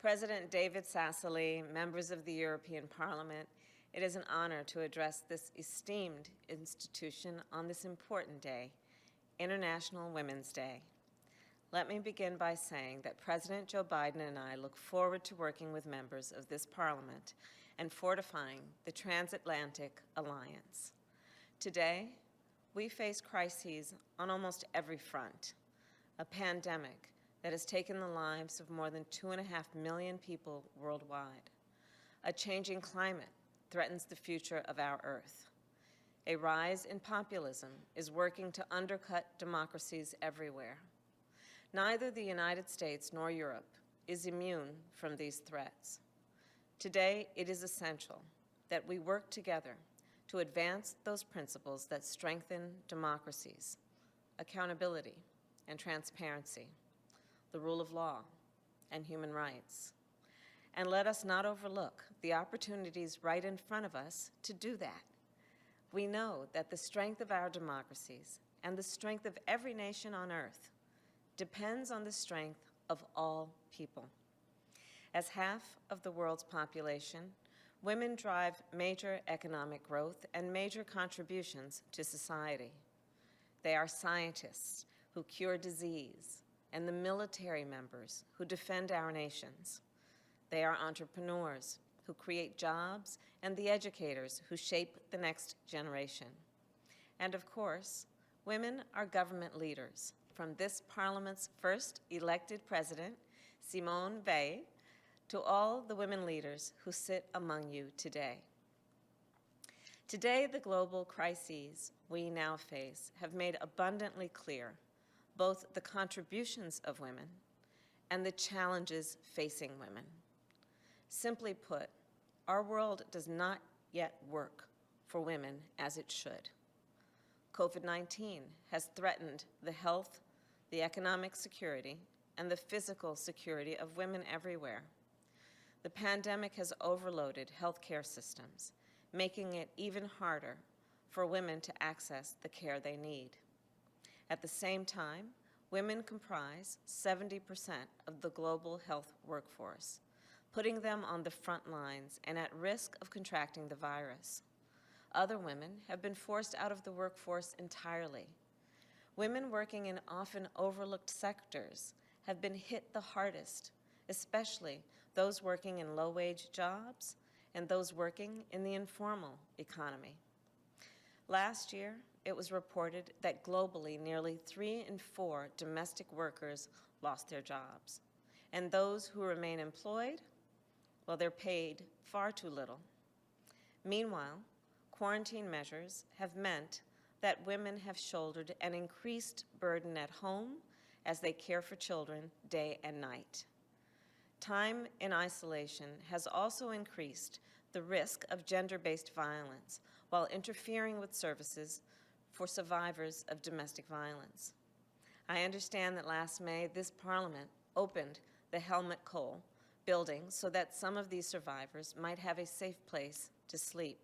President David Sassoli, members of the European Parliament, it is an honor to address this esteemed institution on this important day, International Women's Day. Let me begin by saying that President Joe Biden and I look forward to working with members of this Parliament and fortifying the transatlantic alliance. Today, we face crises on almost every front. A pandemic that has taken the lives of more than 2.5 million people worldwide. A changing climate threatens the future of our Earth. A rise in populism is working to undercut democracies everywhere. Neither the United States nor Europe is immune from these threats. Today, it is essential that we work together to advance those principles that strengthen democracies, accountability and transparency, the rule of law, and human rights. And let us not overlook the opportunities right in front of us to do that. We know that the strength of our democracies and the strength of every nation on earth depends on the strength of all people. As half of the world's population, women drive major economic growth and major contributions to society. They are scientists who cure disease, and the military members who defend our nations. They are entrepreneurs who create jobs and the educators who shape the next generation. And of course, women are government leaders, from this Parliament's first elected president, Simone Veil, to all the women leaders who sit among you today. Today, the global crises we now face have made abundantly clear both the contributions of women and the challenges facing women. Simply put, our world does not yet work for women as it should. COVID-19 has threatened the health, the economic security, and the physical security of women everywhere. The pandemic has overloaded healthcare systems, making it even harder for women to access the care they need. At the same time, women comprise 70% of the global health workforce, putting them on the front lines and at risk of contracting the virus. Other women have been forced out of the workforce entirely. Women working in often overlooked sectors have been hit the hardest, especially those working in low-wage jobs and those working in the informal economy. Last year, it was reported that globally nearly 3 in 4 domestic workers lost their jobs. And those who remain employed, well, they're paid far too little. Meanwhile, quarantine measures have meant that women have shouldered an increased burden at home as they care for children day and night. Time in isolation has also increased the risk of gender-based violence while interfering with services for survivors of domestic violence. I understand that last May, this Parliament opened the Helmut Kohl building so that some of these survivors might have a safe place to sleep.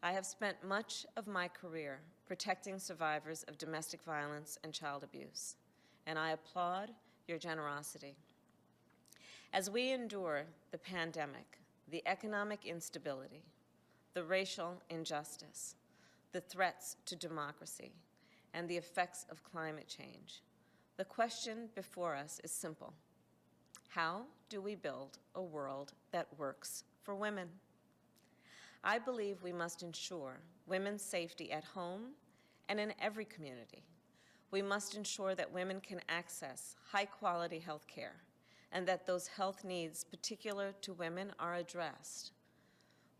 I have spent much of my career protecting survivors of domestic violence and child abuse, and I applaud your generosity. As we endure the pandemic, the economic instability, the racial injustice, the threats to democracy, and the effects of climate change, the question before us is simple. How do we build a world that works for women? I believe we must ensure women's safety at home and in every community. We must ensure that women can access high-quality health care and that those health needs particular to women are addressed.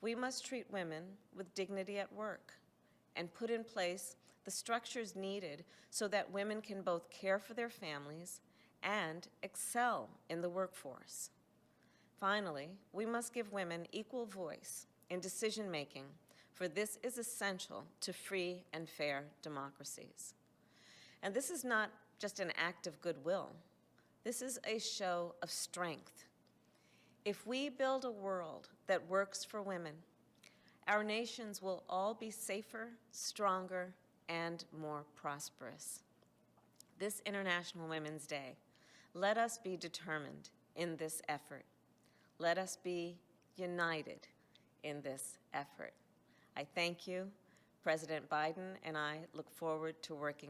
We must treat women with dignity at work and put in place the structures needed so that women can both care for their families and excel in the workforce. Finally, we must give women equal voice in decision-making, for this is essential to free and fair democracies. And this is not just an act of goodwill. This is a show of strength. If we build a world that works for women, our nations will all be safer, stronger, and more prosperous. This International Women's Day, let us be determined in this effort. Let us be united in this effort. I thank you. President Biden and I look forward to working